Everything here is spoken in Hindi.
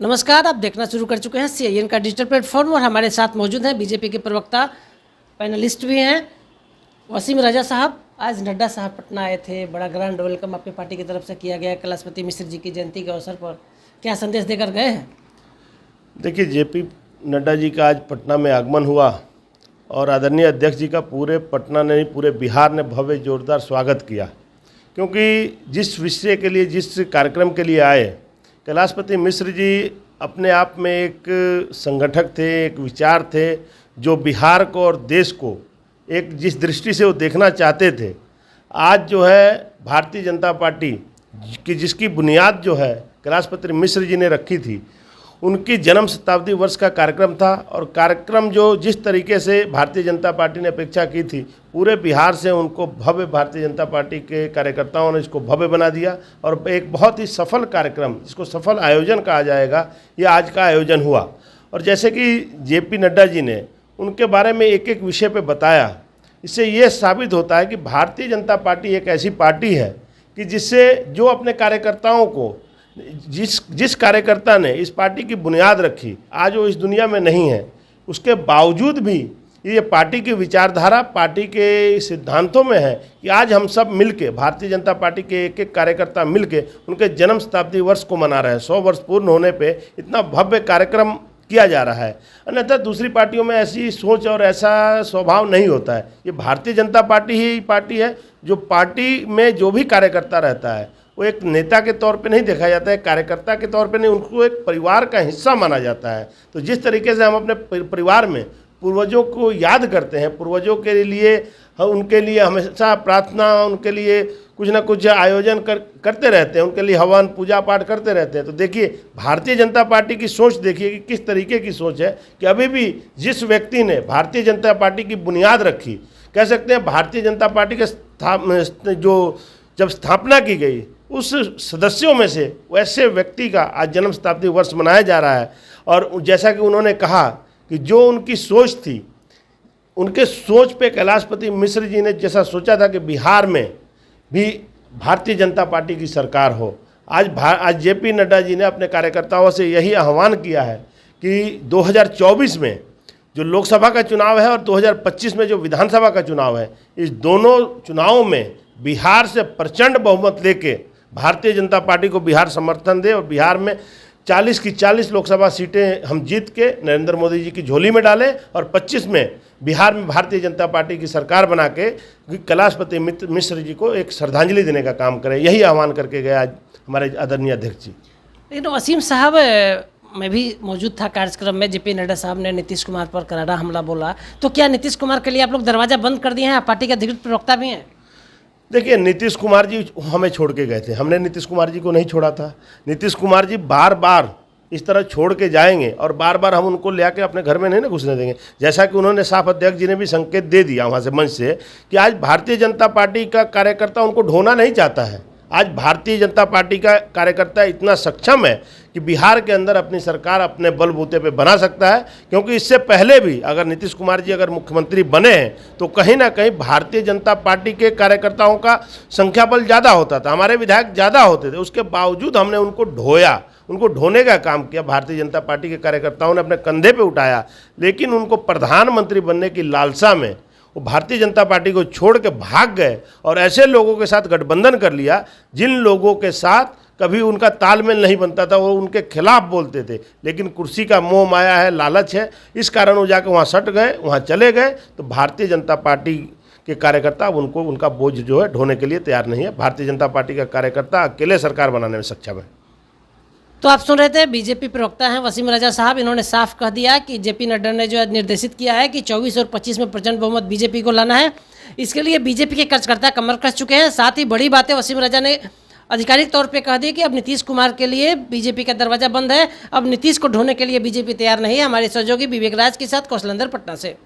नमस्कार, आप देखना शुरू कर चुके हैं सीआईएन का डिजिटल प्लेटफॉर्म और हमारे साथ मौजूद हैं बीजेपी के प्रवक्ता, पैनलिस्ट भी हैं वसीम राजा साहब। आज नड्डा साहब पटना आए थे, बड़ा ग्रैंड वेलकम आपकी पार्टी की तरफ से किया गया है कैलाशपति मिश्र जी की जयंती के अवसर पर। क्या संदेश देकर गए हैं? देखिए, जेपी नड्डा जी का आज पटना में आगमन हुआ और आदरणीय अध्यक्ष जी का पूरे पटना ने, पूरे बिहार ने भव्य जोरदार स्वागत किया, क्योंकि जिस विषय के लिए, जिस कार्यक्रम के लिए आए, कैलाशपति मिश्र जी अपने आप में एक संगठक थे, एक विचार थे जो बिहार को और देश को एक जिस दृष्टि से वो देखना चाहते थे। आज जो है भारतीय जनता पार्टी की जिसकी बुनियाद जो है कैलाशपति मिश्र जी ने रखी थी, उनकी जन्म शताब्दी वर्ष का कार्यक्रम था और कार्यक्रम जो जिस तरीके से भारतीय जनता पार्टी ने अपेक्षा की थी, पूरे बिहार से उनको भव्य, भारतीय जनता पार्टी के कार्यकर्ताओं ने इसको भव्य बना दिया और एक बहुत ही सफल कार्यक्रम, जिसको सफल आयोजन कहा जाएगा, ये आज का आयोजन हुआ। और जैसे कि जेपी नड्डा जी ने उनके बारे में एक एक विषय पे बताया, इससे ये साबित होता है कि भारतीय जनता पार्टी एक ऐसी पार्टी है कि जिससे जो अपने कार्यकर्ताओं को, जिस कार्यकर्ता ने इस पार्टी की बुनियाद रखी, आज वो इस दुनिया में नहीं है, उसके बावजूद भी ये पार्टी की विचारधारा, पार्टी के सिद्धांतों में है कि आज हम सब मिलके, भारतीय जनता पार्टी के एक एक कार्यकर्ता मिलके उनके जन्म शताब्दी वर्ष को मना रहे हैं। 100 वर्ष पूर्ण होने पे इतना भव्य कार्यक्रम किया जा रहा है। अन्यथा दूसरी पार्टियों में ऐसी सोच और ऐसा स्वभाव नहीं होता है। ये भारतीय जनता पार्टी ही पार्टी है जो पार्टी में जो भी कार्यकर्ता रहता है वो एक नेता के तौर पे नहीं देखा जाता है, कार्यकर्ता के तौर पे नहीं, उनको एक परिवार का हिस्सा माना जाता है। तो जिस तरीके से हम अपने परिवार में पूर्वजों को याद करते हैं, पूर्वजों के लिए उनके लिए हमेशा प्रार्थना, उनके लिए कुछ ना कुछ आयोजन करते रहते हैं, उनके लिए हवन पूजा पाठ करते रहते हैं। तो देखिए, भारतीय जनता पार्टी की सोच देखिए कि किस तरीके की सोच है कि अभी भी जिस व्यक्ति ने भारतीय जनता पार्टी की बुनियाद रखी, कह सकते हैं भारतीय जनता पार्टी के जो जब स्थापना की गई, उस सदस्यों में से वैसे व्यक्ति का आज जन्म शताब्दी वर्ष मनाया जा रहा है। और जैसा कि उन्होंने कहा कि जो उनकी सोच थी, उनके सोच पे कैलाशपति मिश्र जी ने जैसा सोचा था कि बिहार में भी भारतीय जनता पार्टी की सरकार हो, आज जेपी नड्डा जी ने अपने कार्यकर्ताओं से यही आह्वान किया है कि 2024 में जो लोकसभा का चुनाव है और 2025 में जो विधानसभा का चुनाव है, इस दोनों चुनावों में बिहार से प्रचंड बहुमत लेके भारतीय जनता पार्टी को बिहार समर्थन दे और बिहार में 40 की 40 लोकसभा सीटें हम जीत के नरेंद्र मोदी जी की झोली में डालें और 25 में बिहार में भारतीय जनता पार्टी की सरकार बना के कैलाशपति मिश्र जी को एक श्रद्धांजलि देने का काम करें। यही आह्वान करके गए आज हमारे आदरणीय अध्यक्ष जी। लेकिन वसीम साहब, मैं भी मौजूद था कार्यक्रम में, जेपी नड्डा साहब ने नीतीश कुमार पर करारा हमला बोला, तो क्या नीतीश कुमार के लिए आप लोग दरवाज़ा बंद कर दिए हैं? आप पार्टी के अधिकृत प्रवक्ता भी हैं। देखिए, नीतीश कुमार जी हमें छोड़ के गए थे, हमने नीतीश कुमार जी को नहीं छोड़ा था। नीतीश कुमार जी बार बार इस तरह छोड़ के जाएंगे और बार बार हम उनको ले आके अपने घर में नहीं ना घुसने देंगे। जैसा कि उन्होंने साफ अध्यक्ष जी ने भी संकेत दे दिया वहाँ से, मंच से, कि आज भारतीय जनता पार्टी का कार्यकर्ता उनको ढोना नहीं चाहता है। आज भारतीय जनता पार्टी का कार्यकर्ता इतना सक्षम है कि बिहार के अंदर अपनी सरकार अपने बलबूते पे बना सकता है, क्योंकि इससे पहले भी अगर नीतीश कुमार जी अगर मुख्यमंत्री बने हैं तो कहीं ना कहीं भारतीय जनता पार्टी के कार्यकर्ताओं का संख्या बल ज़्यादा होता था, हमारे विधायक ज़्यादा होते थे। उसके बावजूद हमने उनको ढोया, उनको ढोने का काम किया। भारतीय जनता पार्टी के कार्यकर्ताओं ने अपने कंधे पर उठाया, लेकिन उनको प्रधानमंत्री बनने की लालसा में वो भारतीय जनता पार्टी को छोड़ के भाग गए और ऐसे लोगों के साथ गठबंधन कर लिया जिन लोगों के साथ कभी उनका तालमेल नहीं बनता था, वो उनके खिलाफ बोलते थे। लेकिन कुर्सी का मोह माया है, लालच है, इस कारण वो जाके वहाँ सट गए, वहाँ चले गए। तो भारतीय जनता पार्टी के कार्यकर्ता अब उनको, उनका बोझ जो है ढोने के लिए तैयार नहीं है। भारतीय जनता पार्टी का कार्यकर्ता अकेले सरकार बनाने में सक्षम है। तो आप सुन रहे थे, बीजेपी प्रवक्ता हैं वसीम राजा साहब। इन्होंने साफ कह दिया कि जेपी नड्डा ने जो निर्देशित किया है कि 24 और 25 में प्रचंड बहुमत बीजेपी को लाना है, इसके लिए बीजेपी के कार्यकर्ता कमर कस चुके हैं। साथ ही बड़ी बातें वसीम राजा ने आधिकारिक तौर पे कह दी कि अब नीतीश कुमार के लिए बीजेपी का दरवाजा बंद है, अब नीतीश को ढोने के लिए बीजेपी तैयार नहीं है। हमारे सहयोगी विवेक राज के साथ कौशलेंद्र, पटना से।